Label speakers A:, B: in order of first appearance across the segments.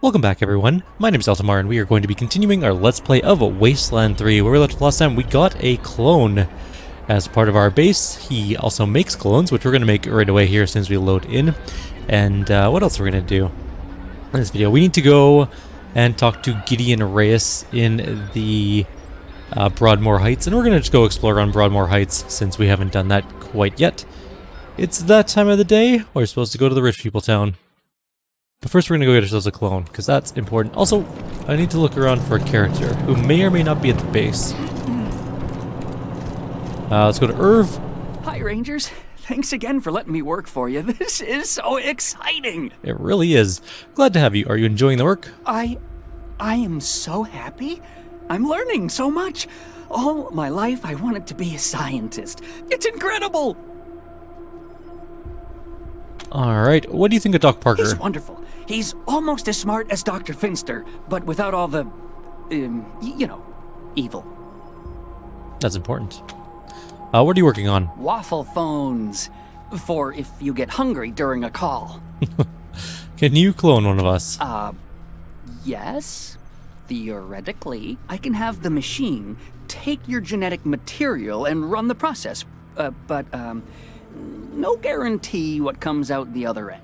A: Welcome back everyone, my name is Eltimar and we are going to be continuing our Let's Play of Wasteland 3, where we left last time we got a clone as part of our base. He also makes clones, which we're going to make right away here as soon as we load in. And what else are we going to do in this video? We need to go and talk to Gideon Reyes in the Broadmoor Heights, and we're going to just go explore around Broadmoor Heights since we haven't done that quite yet. It's that time of the day, we're supposed to go to the rich people town. But first we're going to go get ourselves a clone, because that's important. Also, I need to look around for a character who may or may not be at the base. Let's go to Irv.
B: Hi, Rangers. Thanks again for letting me work for you. This is so exciting.
A: It really is. Glad to have you. Are you enjoying the work?
B: I am so happy. I'm learning so much. All my life I wanted to be a scientist. It's incredible.
A: Alright, what do you think of Doc Parker?
B: He's wonderful. He's almost as smart as Dr. Finster, but without all the, you know, evil.
A: That's important. What are you working on?
B: Waffle phones. For if you get hungry during a call.
A: Can you clone one of us?
B: Yes. Theoretically, I can have the machine take your genetic material and run the process. But no guarantee what comes out the other end.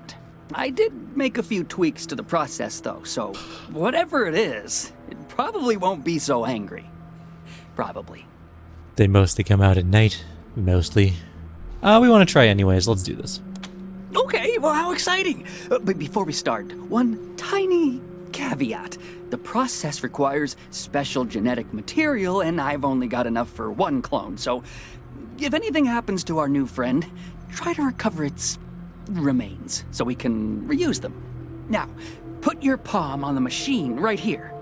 B: I did make a few tweaks to the process, though, so whatever it is, it probably won't be so angry. Probably.
A: They mostly come out at night. Mostly. We want to try anyways. Let's do this.
B: Okay, well, how exciting! But before we start, one tiny caveat. The process requires special genetic material, and I've only got enough for one clone, so if anything happens to our new friend, try to recover its remains so we can reuse them. Now, put your palm on the machine right here.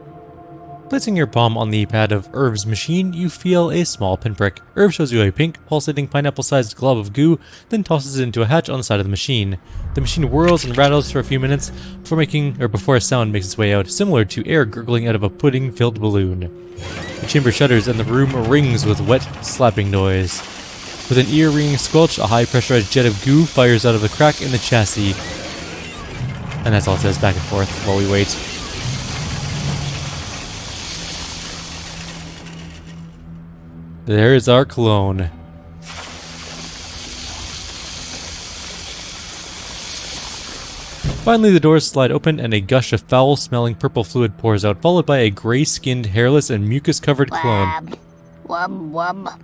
A: Placing your palm on the pad of Irv's machine, you feel a small pinprick. Irv shows you a pink, pulsating, pineapple-sized glob of goo, then tosses it into a hatch on the side of the machine. The machine whirls and rattles for a few minutes before a sound makes its way out, similar to air gurgling out of a pudding-filled balloon. The chamber shudders and the room rings with wet, slapping noise. With an ear-ringing squelch, a high-pressurized jet of goo fires out of the crack in the chassis. And that's all it says, back and forth, while we wait. There's our clone. Finally, the doors slide open and a gush of foul-smelling purple fluid pours out, followed by a gray-skinned, hairless, and mucus-covered clone.
C: Wub, wub.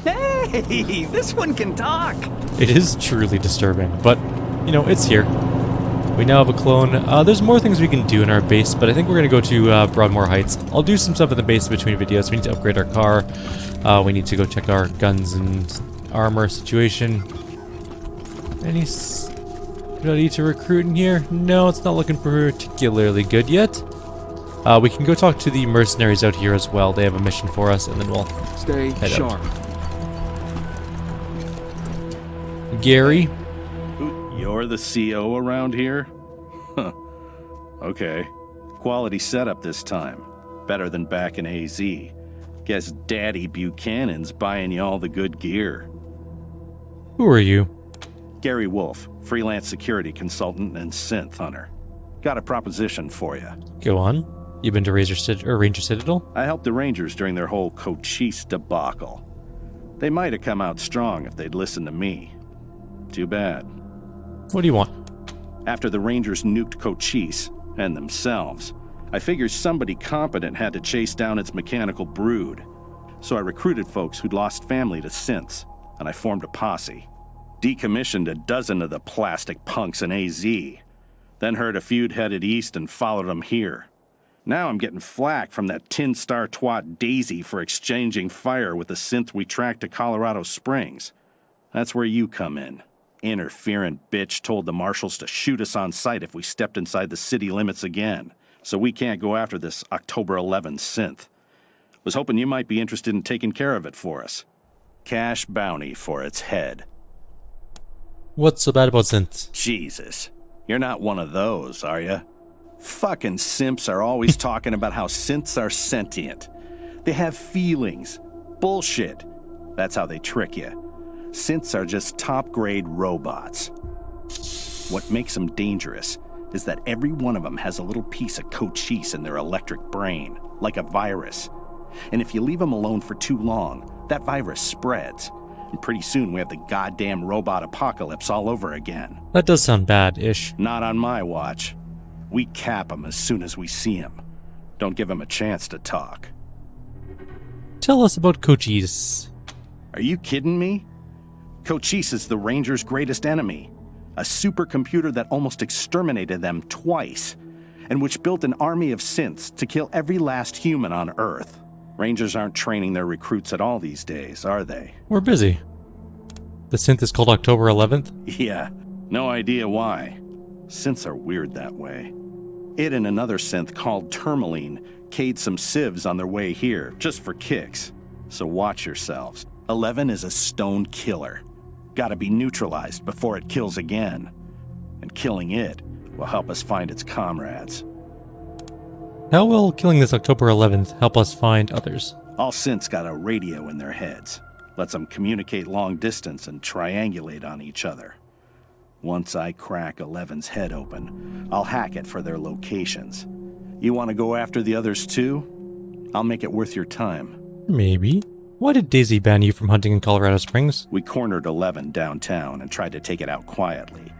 B: Hey, this one can talk.
A: It is truly disturbing, but, you know, it's here. We now have a clone. There's more things we can do in our base, but I think we're going to go to Broadmoor Heights. I'll do some stuff in the base between videos. We need to upgrade our car. We need to go check our guns and armor situation. Any ready to recruit in here? No, it's not looking particularly good yet. We can go talk to the mercenaries out here as well. They have a mission for us, and then we'll
D: stay
A: head
D: sharp.
A: out. Gary.
D: You're the CO around here? Huh. Okay. Quality setup this time. Better than back in AZ. Guess Daddy Buchanan's buying you all the good gear.
A: Who are you?
D: Gary Wolf, freelance security consultant and synth hunter. Got a proposition for you.
A: Go on. You been to Ranger Citadel?
D: I helped the Rangers during their whole Cochise debacle. They might have come out strong if they'd listened to me. Too bad.
A: What do you want?
D: After the Rangers nuked Cochise, and themselves, I figured somebody competent had to chase down its mechanical brood. So I recruited folks who'd lost family to synths, and I formed a posse. Decommissioned a dozen of the plastic punks in AZ. Then heard a feud headed east and followed them here. Now I'm getting flack from that tin star twat Daisy for exchanging fire with the synth we tracked to Colorado Springs. That's where you come in. Interferent bitch told the marshals to shoot us on sight if we stepped inside the city limits again, so we can't go after this October 11 synth. Was hoping you might be interested in taking care of it for us. Cash bounty for its head.
A: What's so bad about synths?
D: Jesus, you're not one of those, are you? Fucking simps are always talking about how synths are sentient. They have feelings. Bullshit. That's how they trick you. Synths are just top-grade robots. What makes them dangerous is that every one of them has a little piece of cochise in their electric brain, like a virus. And if you leave them alone for too long, that virus spreads. And pretty soon we have the goddamn robot apocalypse all over again.
A: That does sound bad-ish.
D: Not on my watch. We cap them as soon as we see them. Don't give them a chance to talk.
A: Tell us about cochise.
D: Are you kidding me? Cochise is the Rangers' greatest enemy. A supercomputer that almost exterminated them twice, and which built an army of synths to kill every last human on Earth. Rangers aren't training their recruits at all these days, are they?
A: We're busy. The synth is called October 11th?
D: Yeah, no idea why. Synths are weird that way. It and another synth called Tourmaline K'd some civs on their way here, just for kicks. So watch yourselves. 11 is a stone killer. Gotta be neutralized before it kills again. And killing it will help us find its comrades.
A: How will killing this October 11th help us find others?
D: All synths got a radio in their heads. Lets them communicate long distance and triangulate on each other. Once I crack 11's head open, I'll hack it for their locations. You want to go after the others too? I'll make it worth your time.
A: Maybe. Why did Daisy ban you from hunting in Colorado Springs?
D: We cornered 11 downtown and tried to take it out quietly.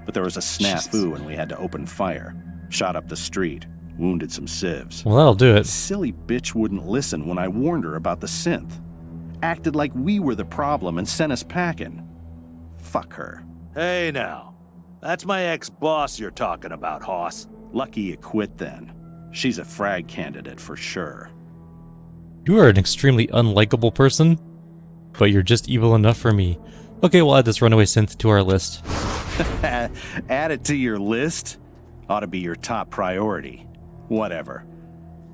D: But there was a snafu and we had to open fire. Shot up the street. Wounded some civs.
A: Well, that'll do it.
D: Silly bitch wouldn't listen when I warned her about the synth. Acted like we were the problem and sent us packing. Fuck her.
C: Hey now. That's my ex-boss you're talking about, Hoss.
D: Lucky you quit then. She's a frag candidate for sure.
A: You are an extremely unlikable person, but you're just evil enough for me. Okay, we'll add this runaway synth to our list.
D: Add it to your list? Ought to be your top priority. Whatever.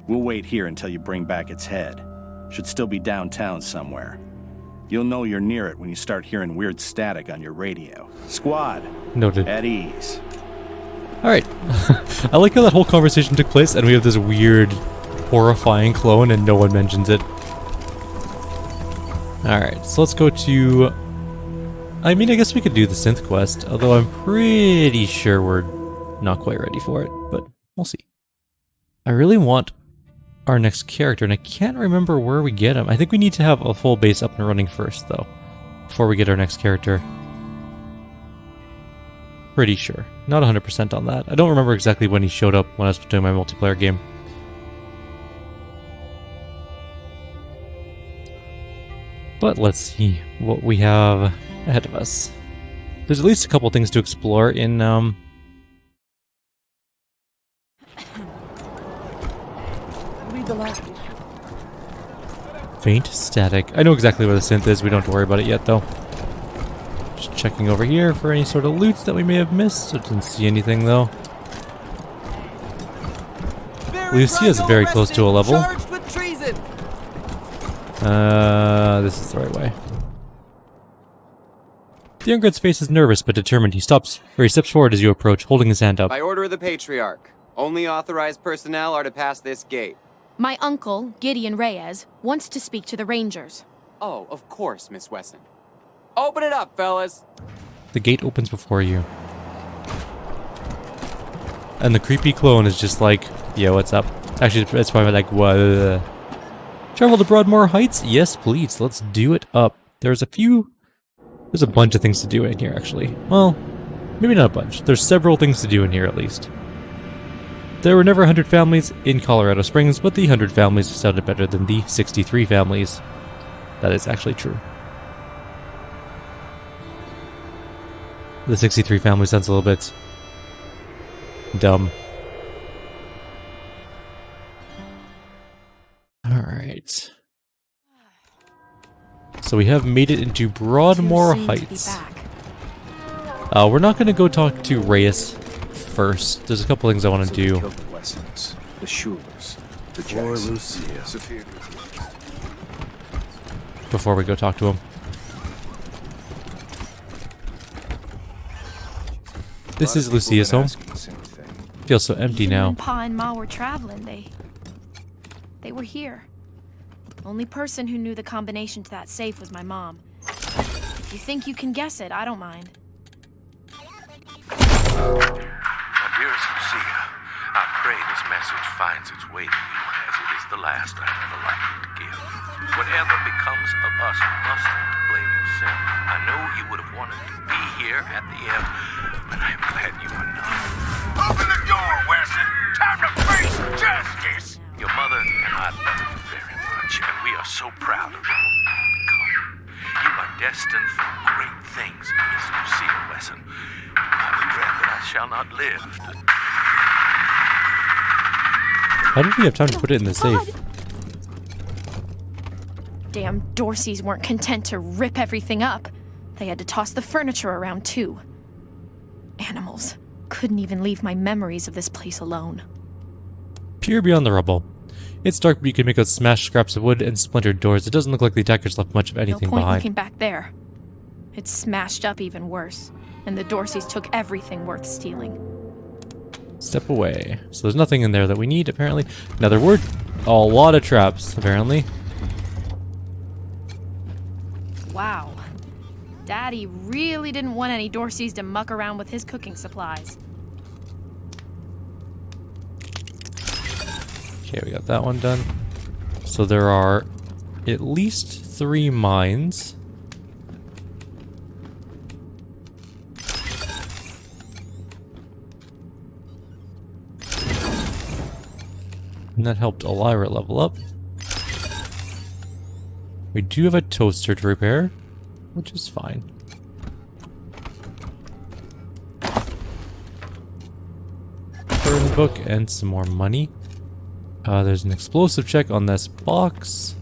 D: We'll wait here until you bring back its head. Should still be downtown somewhere. You'll know you're near it when you start hearing weird static on your radio. Squad.
A: Noted.
D: At ease.
A: Alright. I like how that whole conversation took place and we have this weird, horrifying clone and no one mentions it. Alright, so let's go to... I mean, I guess we could do the synth quest, although I'm pretty sure we're not quite ready for it, but we'll see. I really want our next character, and I can't remember where we get him. I think we need to have a full base up and running first, though, before we get our next character. Pretty sure. Not 100% on that. I don't remember exactly when he showed up when I was doing my multiplayer game. But let's see what we have ahead of us. There's at least a couple things to explore in, faint static. I know exactly where the synth is, we don't have to worry about it yet, though. Just checking over here for any sort of loot that we may have missed. I didn't see anything, though. Lucia's very close to a level. This is the right way. The young guard's face is nervous but determined. He steps forward as you approach, holding his hand up.
E: By order of the Patriarch, only authorized personnel are to pass this gate.
F: My uncle, Gideon Reyes, wants to speak to the Rangers.
E: Oh, of course, Miss Wesson. Open it up, fellas!
A: The gate opens before you. And the creepy clone is just like, yo, what's up? Actually, it's probably like, what? Travel to Broadmoor Heights? Yes, please. Let's do it up. There's a bunch of things to do in here, actually. Well, maybe not a bunch. There's several things to do in here, at least. There were never 100 families in Colorado Springs, but the 100 families sounded better than the 63 families. That is actually true. The 63 family sounds a little bit dumb. Alright. So we have made it into Broadmoor Heights. We're not going to go talk to Reyes first. There's a couple things I want to do.
G: The Schulers, the Lucia.
A: Before we go talk to him. This is Lucia's home. Feels so empty now.
F: When Pa and Ma were traveling, they were here. Only person who knew the combination to that safe was my mom. If you think you can guess it, I don't mind.
G: Abuse. message finds its way to you, as it is the last I'm ever likely to give. Whatever becomes of us, you mustn't blame yourself. I know you would have wanted to be here at the end, but I'm glad you are not. Open the door, Wesson! Time to face justice! Your mother and I love you very much, and we are so proud of you. You are destined for great things, Miss Lucille Wesson. I regret that I shall not live to...
A: How did we have time to put it in the safe?
F: Damn Dorseys weren't content to rip everything up. They had to toss the furniture around too. Animals. Couldn't even leave my memories of this place alone.
A: Peer beyond the rubble. It's dark, but you can make out smashed scraps of wood and splintered doors. It doesn't look like the attackers left much of anything
F: no point
A: behind.
F: looking back there. It's smashed up even worse, and the Dorseys took everything worth stealing.
A: Step away. So there's nothing in there that we need, apparently. Now there were a lot of traps, apparently.
F: Wow. Daddy really didn't want any Dorseys to muck around with his cooking supplies.
A: Okay, we got that one done. So there are at least 3 mines. And that helped Elira level up. We do have a toaster to repair, which is fine. Burn book and some more money. There's an explosive check on this box.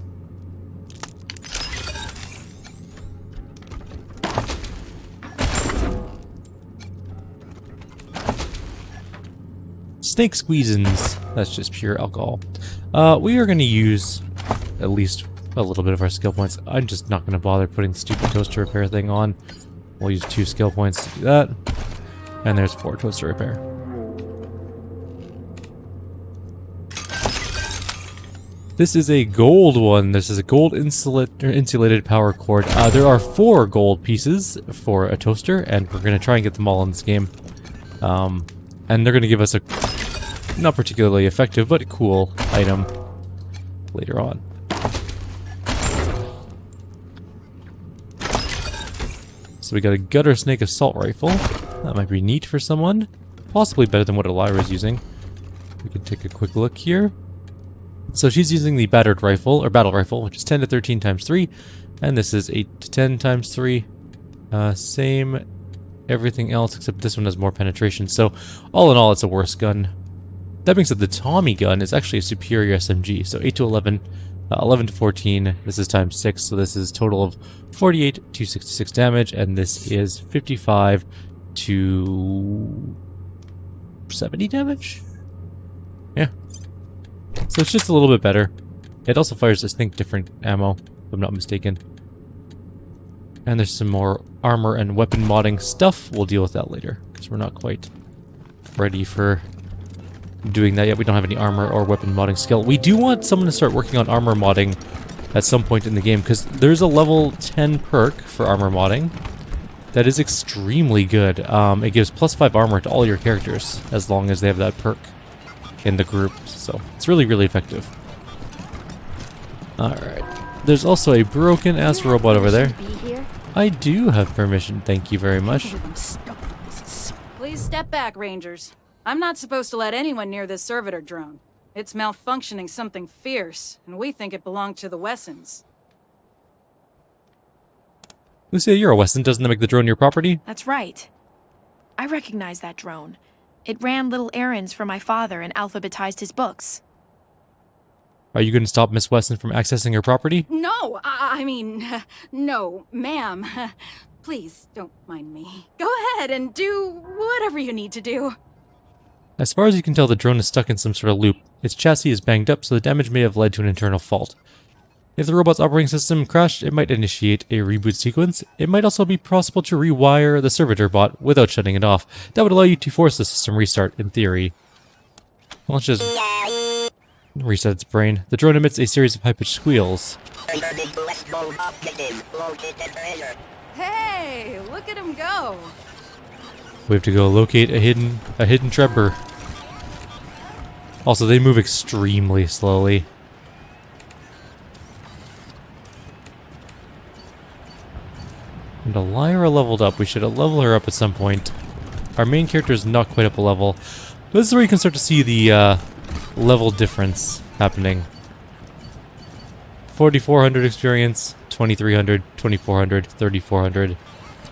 A: Snake squeezins. That's just pure alcohol. We are going to use at least a little bit of our skill points. I'm just not going to bother putting the stupid toaster repair thing on. We'll use 2 skill points to do that. And there's 4 toaster repair. This is a gold one. This is a gold insulated power cord. There are 4 gold pieces for a toaster, and we're going to try and get them all in this game. And they're going to give us a not particularly effective, but a cool item later on. So we got a gutter snake assault rifle. That might be neat for someone. Possibly better than what Elira is using. We can take a quick look here. So she's using the battle rifle, which is 10 to 13 times 3, and this is 8 to 10 times 3. Same everything else, except this one has more penetration. So all in all, it's a worse gun. That being said, the Tommy gun is actually a superior SMG. So 8 to 11, 11 to 14. This is times 6, so this is total of 48 to 66 damage, and this is 55 to 70 damage. Yeah. So it's just a little bit better. It also fires, I think, different ammo, if I'm not mistaken. And there's some more armor and weapon modding stuff. We'll deal with that later, because we're not quite ready for doing that yet. We don't have any armor or weapon modding skill. We do want someone to start working on armor modding at some point in the game, because there's a level 10 perk for armor modding that is extremely good. It gives +5 armor to all your characters, as long as they have that perk in the group, so it's really, really effective. Alright. There's also a broken-ass robot over there. I do have permission, thank you very much.
H: Please step back, Rangers. I'm not supposed to let anyone near this servitor drone. It's malfunctioning something fierce, and we think it belonged to the Wessons.
A: Lucia, you're a Wesson. Doesn't that make the drone your property?
F: That's right. I recognize that drone. It ran little errands for my father and alphabetized his books.
A: Are you going to stop Miss Wesson from accessing her property?
H: No, I mean, no, ma'am. Please, don't mind me. Go ahead and do whatever you need to do.
A: As far as you can tell, the drone is stuck in some sort of loop. Its chassis is banged up, so the damage may have led to an internal fault. If the robot's operating system crashed, it might initiate a reboot sequence. It might also be possible to rewire the servitor bot without shutting it off. That would allow you to force the system restart, in theory. Let's just reset its brain. The drone emits a series of high-pitched squeals.
H: Hey, look at him go.
A: We have to go locate a hidden trapper. Also, they move extremely slowly. And Lyra leveled up. We should level her up at some point. Our main character is not quite up a level. This is where you can start to see the level difference happening. 4,400 experience, 2,300, 2,400, 3,400.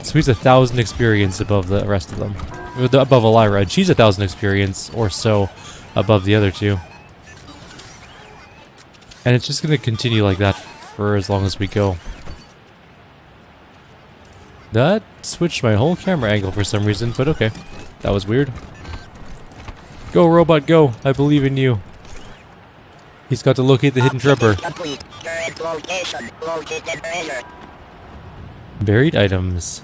A: So he's 1,000 experience above the rest of them. Above Lyra. She's 1,000 experience or so above the other two. And it's just going to continue like that for as long as we go. That switched my whole camera angle for some reason, but okay. That was weird. Go, robot, go. I believe in you. He's got to locate the hidden treasure. Buried items.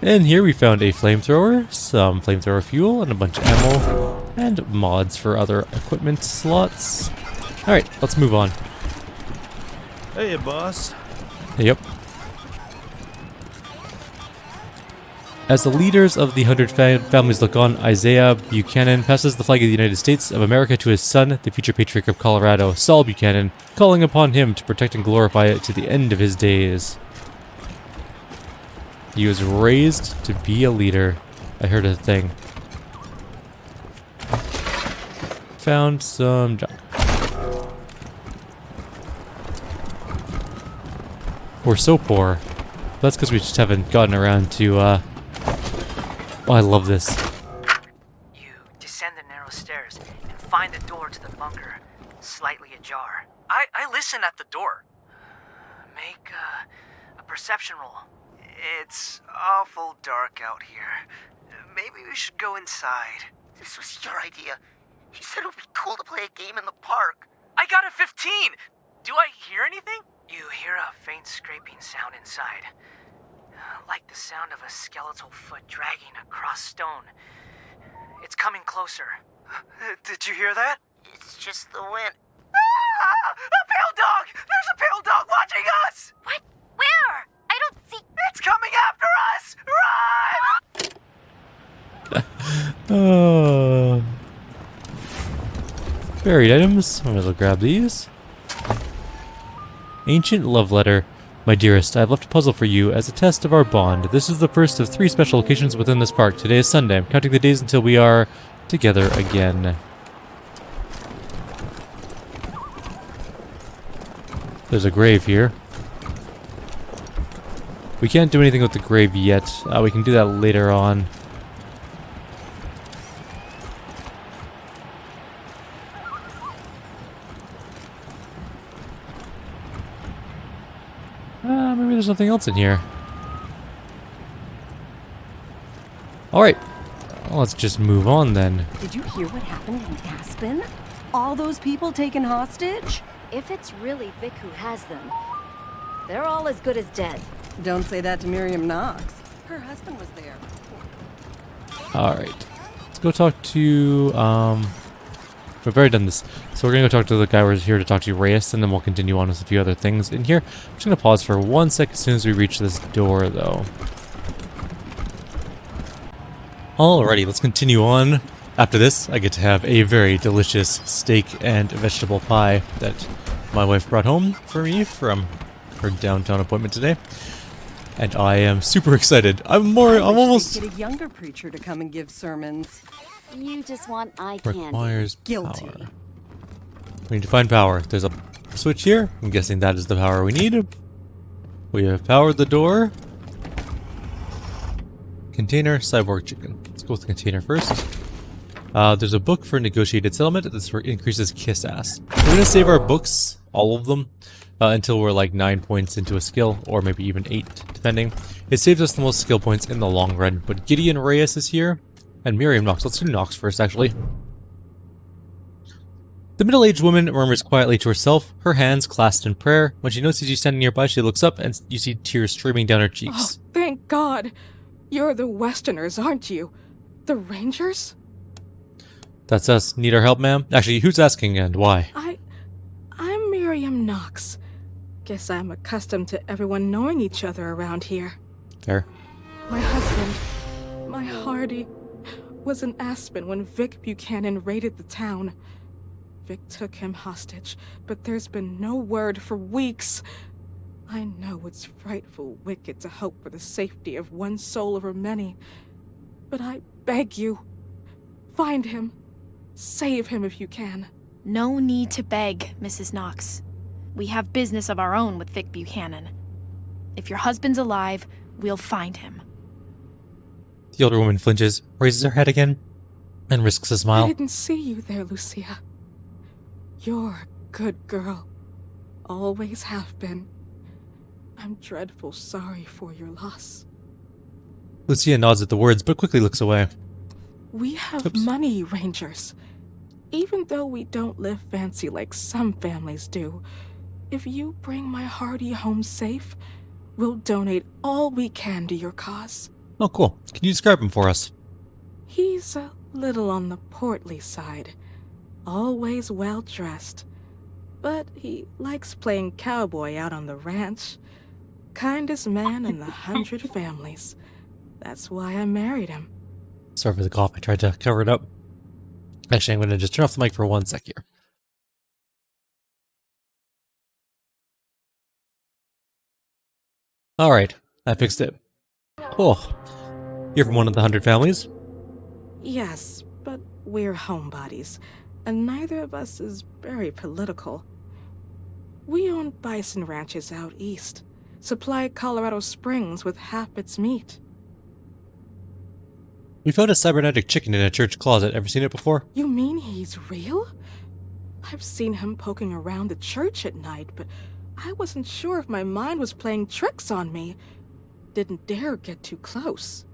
A: And here we found a flamethrower, some flamethrower fuel, and a bunch of ammo, and mods for other equipment slots. Alright, let's move on.
C: Hey, boss.
A: Yep. As the leaders of the 100 families look on, Isaiah Buchanan passes the flag of the United States of America to his son, the future patriarch of Colorado, Saul Buchanan, calling upon him to protect and glorify it to the end of his days. He was raised to be a leader. I heard a thing. Found some junk. We're so poor. That's because we just haven't gotten around to, Oh, I love this.
I: You descend the narrow stairs and find the door to the bunker, slightly ajar. I listen at the door. Make a perception roll. It's awful dark out here. Maybe we should go inside.
J: This was your idea. You said it would be cool to play a game in the park.
I: I got a 15! Do I hear anything? You hear a faint scraping sound inside. Like the sound of a skeletal foot dragging across stone. It's coming closer. Did you hear that?
J: It's just the wind.
I: Ah! A pale dog! There's a pale dog watching us!
J: What? Where? I don't see...
I: It's coming after us! Run!
A: Oh. Buried items. I'm gonna grab these. Ancient love letter. My dearest, I have left a puzzle for you as a test of our bond. This is the first of 3 special occasions within this park. Today is Sunday. I'm counting the days until we are together again. There's a grave here. We can't do anything with the grave yet. We can do that later on. Maybe there's nothing else in here. Alright. Well, let's just move on then.
K: Did you hear what happened in Aspen? All those people taken hostage?
L: If it's really Vic who has them, they're all as good as dead.
K: Don't say that to Miriam Knox. Her husband was there.
A: Alright. Let's go talk to, we've already done this. So we're gonna go talk to the guy we're here to talk to, Reyes, and then we'll continue on with a few other things in here. I'm just gonna pause for 1 second as soon as we reach this door, though. Alrighty, let's continue on. After this, I get to have a very delicious steak and vegetable pie that my wife brought home for me from her downtown appointment today. And I am super excited. I'm almost...
K: Get a younger preacher to come and give sermons.
L: You just want eye candy.
A: Requires
K: Guilty.
A: power. We need to find power. There's a switch here. I'm guessing that is the power we need. We have powered the door. Container, cyborg chicken. Let's go with the container first. There's a book for negotiated settlement. This increases kiss ass. We're going to save our books, all of them, until we're like 9 points into a skill, or maybe even 8, depending. It saves us the most skill points in the long run. But Gideon Reyes is here, and Miriam Knox. Let's do Knox first, actually. The middle-aged woman murmurs quietly to herself, her hands clasped in prayer. When she notices you standing nearby, she looks up, and you see tears streaming down her cheeks.
M: Oh, thank God. You're the Westerners, aren't you? The Rangers?
A: That's us. Need our help, ma'am? Actually, who's asking and why?
M: I'm Miriam Knox. Guess I'm accustomed to everyone knowing each other around here.
A: Fair.
M: My husband, my Hardy, was in Aspen when Vic Buchanan raided the town. Vic took him hostage, but there's been no word for weeks. I know it's frightful wicked to hope for the safety of one soul over many, but I beg you, find him. Save him if you can.
F: No need to beg, Mrs. Knox. We have business of our own with Vic Buchanan. If your husband's alive, we'll find him.
A: The older woman flinches, raises her head again, and risks a smile.
M: I didn't see you there, Lucia. You're a good girl. Always have been. I'm dreadful sorry for your loss.
A: Lucia nods at the words, but quickly looks away.
M: We have money, Rangers. Even though we don't live fancy like some families do, if you bring my Hardy home safe, we'll donate all we can to your cause.
A: Oh, cool. Can you describe him for us?
M: He's a little on the portly side. Always well-dressed. But he likes playing cowboy out on the ranch. Kindest man in 100 families. That's why I married him.
A: Sorry for the cough. I tried to cover it up. Actually, I'm going to just turn off the mic for 1 sec here. Alright, I fixed it. Oh, you're from one of the 100 families?
M: Yes, but we're homebodies, and neither of us is very political. We own bison ranches out east, supply Colorado Springs with half its meat.
A: We found a cybernetic chicken in a church closet. Ever seen it before?
M: You mean he's real? I've seen him poking around the church at night, but I wasn't sure if my mind was playing tricks on me. Didn't dare get too close.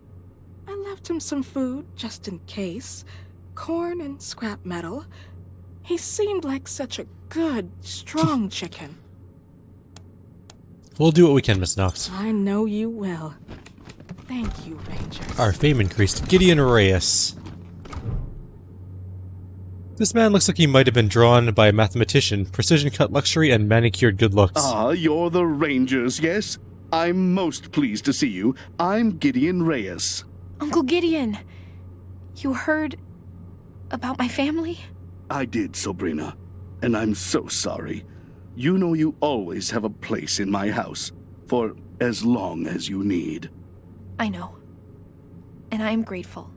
M: I left him some food, just in case. Corn and scrap metal. He seemed like such a good, strong chicken.
A: We'll do what we can, Miss Knox.
M: I know you will. Thank you, Rangers.
A: Our fame increased. Gideon Reyes. This man looks like he might have been drawn by a mathematician. Precision-cut luxury and manicured good looks.
N: Ah, you're the Rangers, yes? I'm most pleased to see you. I'm Gideon Reyes.
F: Uncle Gideon, you heard about my family?
N: I did, Sabrina, and I'm so sorry. You know you always have a place in my house, for as long as you need.
F: I know. And I am grateful.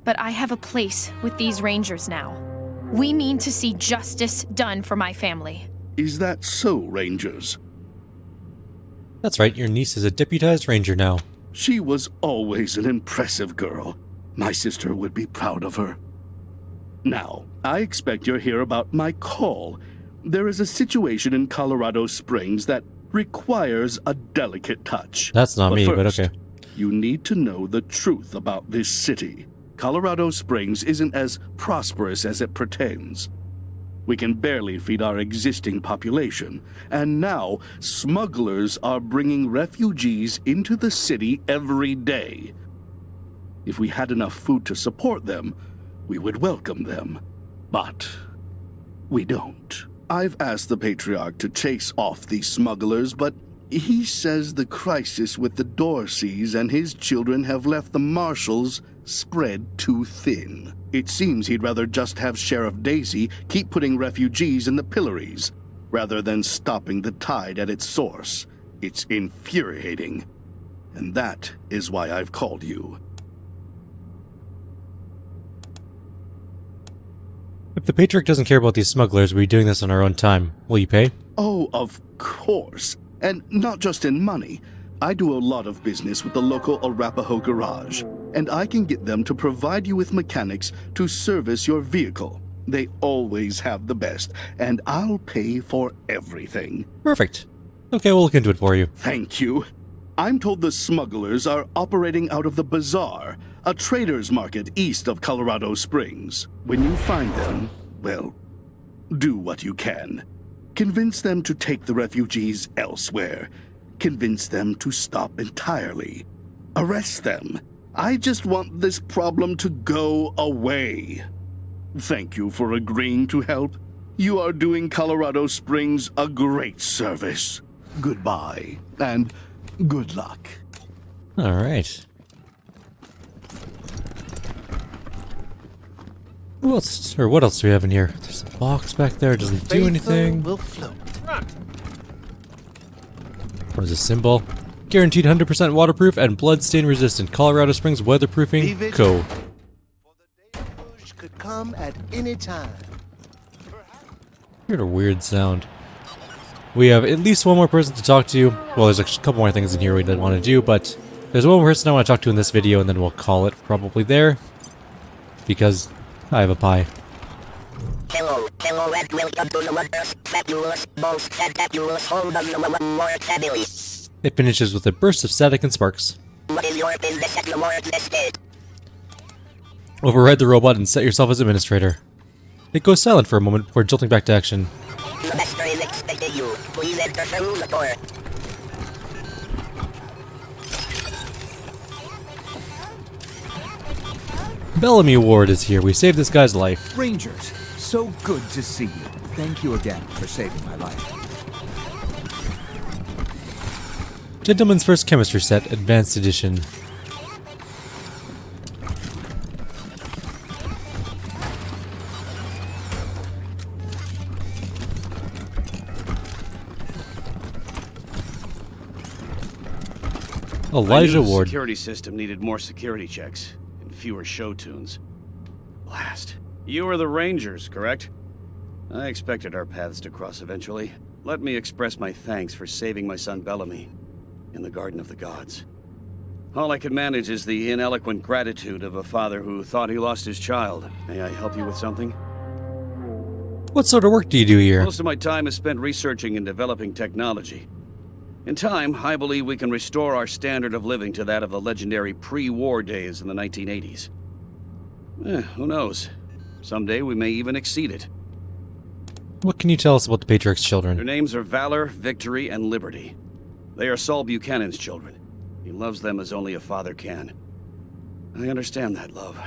F: But I have a place with these Rangers now. We mean to see justice done for my family.
N: Is that so, Rangers?
A: That's right, your niece is a deputized ranger now.
N: She was always an impressive girl. My sister would be proud of her. Now, I expect you're here about my call. There is a situation in Colorado Springs that requires a delicate touch.
A: That's not me, but okay.
N: You need to know the truth about this city. Colorado Springs isn't as prosperous as it pretends. We can barely feed our existing population, and now smugglers are bringing refugees into the city every day. If we had enough food to support them, we would welcome them. But we don't. I've asked the Patriarch to chase off these smugglers, but he says the crisis with the Dorseys and his children have left the Marshals spread too thin. It seems he'd rather just have Sheriff Daisy keep putting refugees in the pillories, rather than stopping the tide at its source. It's infuriating. And that is why I've called you.
A: If the Patriarch doesn't care about these smugglers, we're doing this on our own time. Will you pay?
N: Oh, of course. And not just in money. I do a lot of business with the local Arapaho garage, and I can get them to provide you with mechanics to service your vehicle. They always have the best, and I'll pay for everything.
A: Perfect. Okay, we'll look into it for you.
N: Thank you. I'm told the smugglers are operating out of the Bazaar, a trader's market east of Colorado Springs. When you find them, well, do what you can. Convince them to take the refugees elsewhere. Convince them to stop entirely. Arrest them. I just want this problem to go away. Thank you for agreeing to help. You are doing Colorado Springs a great service. Goodbye, and good luck.
A: All right. Who else, or what else do we have in here? There's a box back there, it doesn't do anything.
O: Will float.
A: What is this symbol? Guaranteed 100% waterproof and blood stain resistant. Colorado Springs Weatherproofing Co.
O: Could come at any time.
A: Heard a weird sound. We have at least one more person to talk to. Well, there's a couple more things in here we didn't want to do, but there's one more person I want to talk to in this video, and then we'll call it probably there. Because I have a pie.
J: Hello, and welcome to the Wonders Fabulous, most fabulous home of the more fabulous.
A: It finishes with a burst of static and sparks.
J: What is your business at the more estate?
A: Override the robot and set yourself as administrator. It goes silent for a moment before jolting back to action.
J: The master is expecting you. Please enter through the door.
A: Bellamy Ward is here. We saved this guy's life.
P: Rangers, so good to see you. Thank you again for saving my life.
A: Gentleman's First Chemistry Set, Advanced Edition. Elijah
Q: The
A: Ward.
Q: security system needed more security checks and fewer show tunes. Blast. You are the Rangers, correct? I expected our paths to cross eventually. Let me express my thanks for saving my son Bellamy in the Garden of the Gods. All I can manage is the ineloquent gratitude of a father who thought he lost his child. May I help you with something?
A: What sort of work do you do here?
Q: Most of my time is spent researching and developing technology. In time, I believe we can restore our standard of living to that of the legendary pre-war days in the 1980s. Who knows? Someday we may even exceed it.
A: What can you tell us about the Patriarch's children?
Q: Their names are Valor, Victory, and Liberty. They are Saul Buchanan's children. He loves them as only a father can. I understand that love.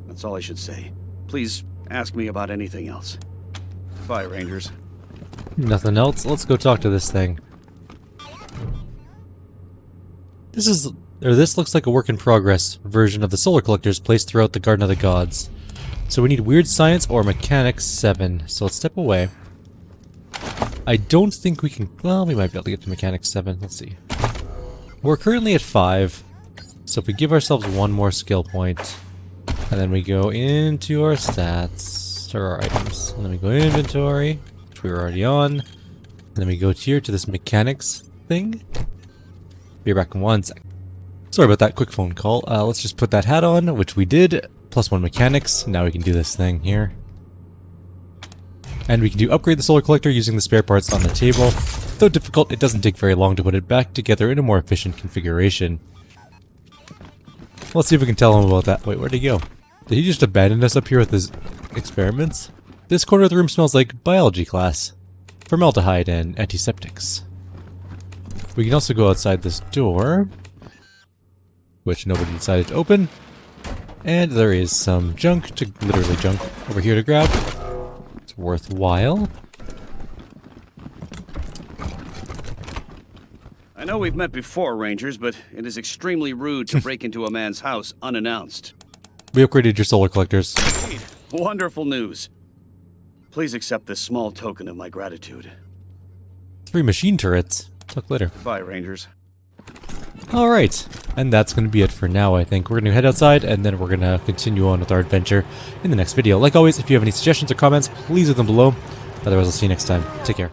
Q: That's all I should say. Please ask me about anything else. Bye, Rangers.
A: Nothing else? Let's go talk to this thing. This looks like a work in progress version of the solar collectors placed throughout the Garden of the Gods. So we need Weird Science or Mechanics 7. So let's step away. I don't think we can... Well, we might be able to get to Mechanics 7. Let's see. We're currently at 5. So if we give ourselves one more skill point, and then we go into our stats, or our items, and then we go in inventory, which we were already on, and then we go here to this Mechanics thing. Be back in 1 sec. Sorry about that quick phone call. Let's just put that hat on, which we did. +1 mechanics. Now we can do this thing here. And we can upgrade the solar collector using the spare parts on the table. Though difficult, it doesn't take very long to put it back together in a more efficient configuration. Let's see if we can tell him about that. Wait, where'd he go? Did he just abandon us up here with his experiments? This corner of the room smells like biology class. Formaldehyde and antiseptics. We can also go outside this door, which nobody decided to open. And there is some junk, literally junk, over here to grab. It's worthwhile.
Q: I know we've met before, Rangers, but it is extremely rude to break into a man's house unannounced.
A: We upgraded your solar collectors.
Q: Wonderful news. Please accept this small token of my gratitude.
A: 3 machine turrets. Talk later.
Q: Bye, Rangers.
A: Alright, and that's going to be it for now, I think. We're going to head outside, and then we're going to continue on with our adventure in the next video. Like always, if you have any suggestions or comments, please leave them below. Otherwise, I'll see you next time. Take care.